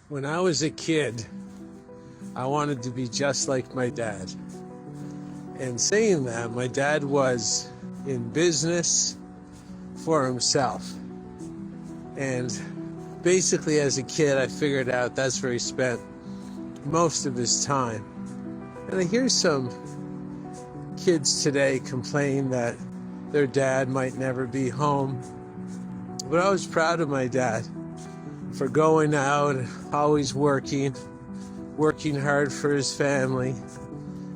When I was a kid, I wanted to be just like my dad. And saying that, my dad was in business for himself. And basically, as a kid, I figured out that's where he spent most of his time. And I hear some kids today complain that their dad might never be home. But I was proud of my dad for going out and always working hard for his family.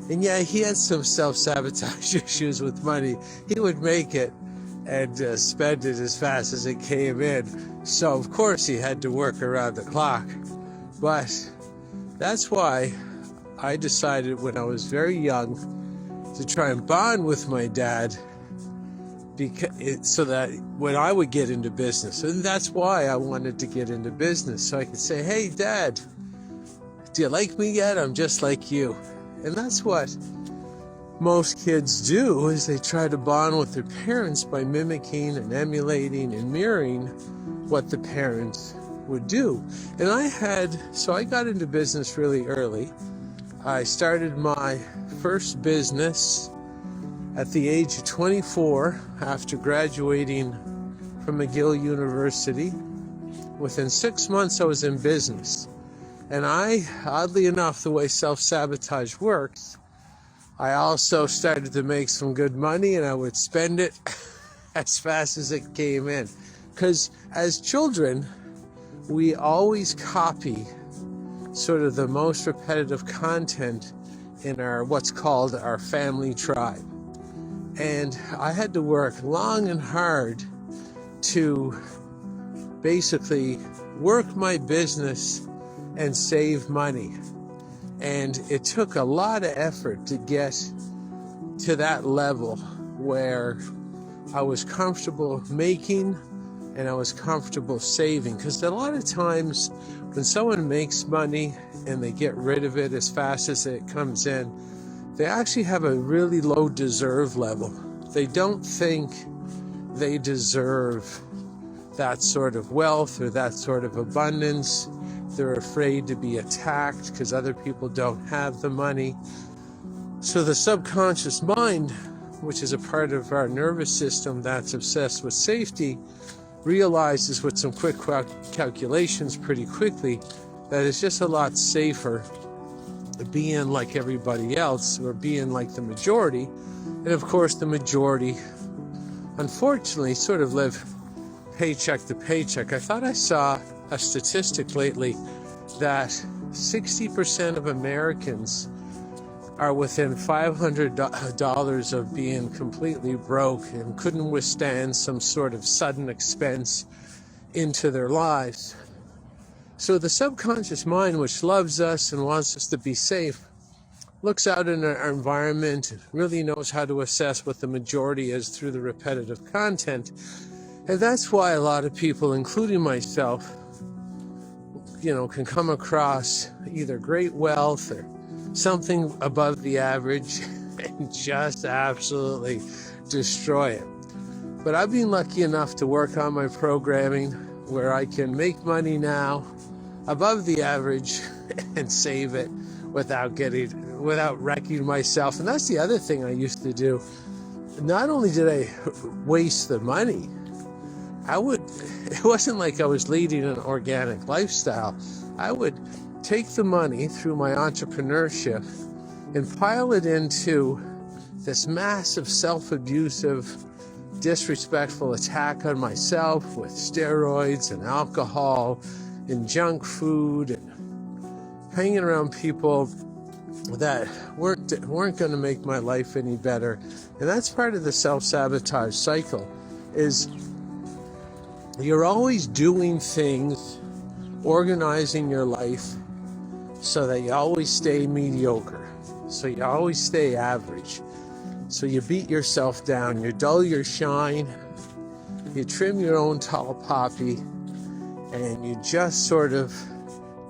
And yeah, he had some self-sabotage issues with money. He would make it and spend it as fast as it came in. So of course he had to work around the clock. But that's why I decided when I was very young to try and bond with my dad, so that when I would get into business, and that's why I wanted to get into business, so I could say, hey, Dad, do you like me yet? I'm just like you. And that's what most kids do, is they try to bond with their parents by mimicking and emulating and mirroring what the parents would do. And I got into business really early. I started my first business at the age of 24 after graduating from McGill University. Within 6 months, I was in business. And oddly enough, the way self-sabotage works, I also started to make some good money, and I would spend it as fast as it came in. Because as children, we always copy sort of the most repetitive content in what's called our family tribe. And I had to work long and hard to basically work my business and save money. And it took a lot of effort to get to that level where I was comfortable making and I was comfortable saving. Because a lot of times when someone makes money and they get rid of it as fast as it comes in, they actually have a really low deserve level. They don't think they deserve that sort of wealth or that sort of abundance. They're afraid to be attacked because other people don't have the money. So the subconscious mind, which is a part of our nervous system that's obsessed with safety, realizes with some quick calculations pretty quickly that it's just a lot safer being like everybody else, or being like the majority. And of course the majority, unfortunately, sort of live paycheck to paycheck. I thought I saw a statistic lately that 60% of Americans are within $500 of being completely broke and couldn't withstand some sort of sudden expense into their lives. So the subconscious mind, which loves us and wants us to be safe, looks out in our environment, really knows how to assess what the majority is through the repetitive content. And that's why a lot of people, including myself, can come across either great wealth or something above the average and just absolutely destroy it. But I've been lucky enough to work on my programming where I can make money now above the average and save it without wrecking myself. And that's the other thing I used to do. Not only did I waste the money, it wasn't like I was leading an organic lifestyle. I would take the money through my entrepreneurship and pile it into this massive self-abusive, disrespectful attack on myself with steroids and alcohol and junk food and hanging around people that weren't going to make my life any better. And that's part of the self-sabotage cycle, is you're always doing things, organizing your life so that you always stay mediocre, so you always stay average. So you beat yourself down, you dull your shine, you trim your own tall poppy, and you just sort of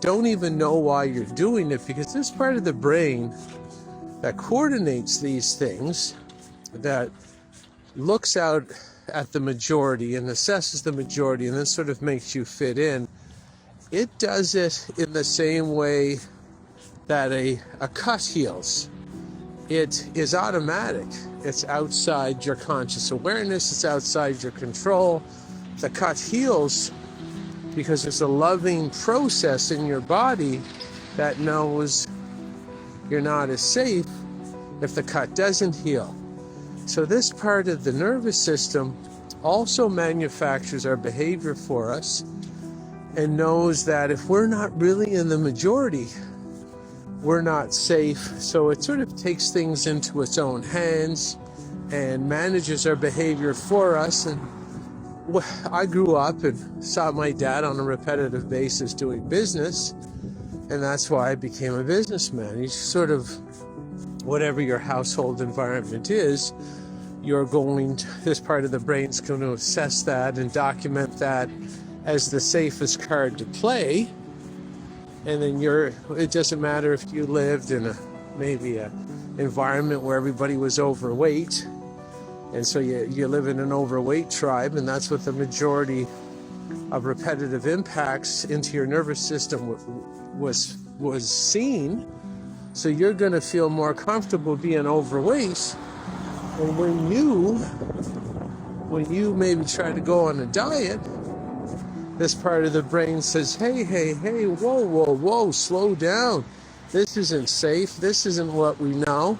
don't even know why you're doing it, because this part of the brain that coordinates these things, that looks out at the majority and assesses the majority and then sort of makes you fit in, it does it in the same way that a cut heals. It is automatic. It's outside your conscious awareness. It's outside your control. The cut heals because there's a loving process in your body that knows you're not as safe if the cut doesn't heal. So this part of the nervous system also manufactures our behavior for us and knows that if we're not really in the majority, we're not safe. So it sort of takes things into its own hands and manages our behavior for us. And I grew up and saw my dad on a repetitive basis doing business, and that's why I became a businessman. You sort of, whatever your household environment is, this part of the brain's going to assess that and document that as the safest card to play. And then it doesn't matter if you lived in maybe an environment where everybody was overweight, and so you live in an overweight tribe, and that's what the majority of repetitive impacts into your nervous system was seen. So you're going to feel more comfortable being overweight. And when you maybe try to go on a diet, this part of the brain says, hey, whoa, slow down. This isn't safe. This isn't what we know.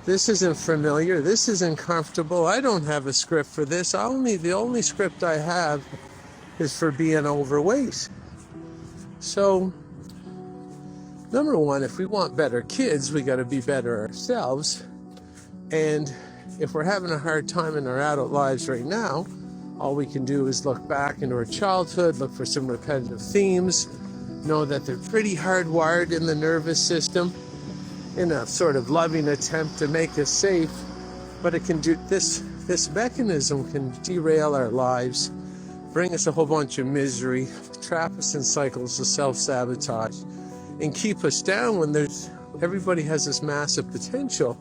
This isn't familiar. This isn't comfortable. I don't have a script for this. The only script I have is for being overweight. So, number one, if we want better kids, we got to be better ourselves. And if we're having a hard time in our adult lives right now, all we can do is look back into our childhood, look for some repetitive themes, know that they're pretty hardwired in the nervous system in a sort of loving attempt to make us safe. But it can do this mechanism can derail our lives, bring us a whole bunch of misery, trap us in cycles of self-sabotage, and keep us down when everybody has this massive potential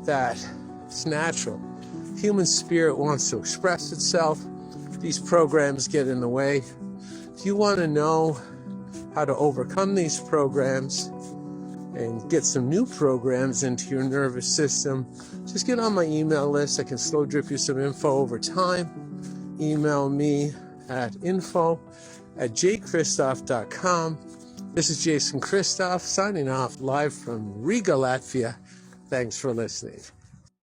that it's natural. Human spirit wants to express itself. These programs get in the way. If you want to know how to overcome these programs and get some new programs into your nervous system, just get on my email list. I can slow drip you some info over time. Email me at info@jchristoff.com. This is Jason Christoff signing off live from Riga, Latvia. Thanks for listening.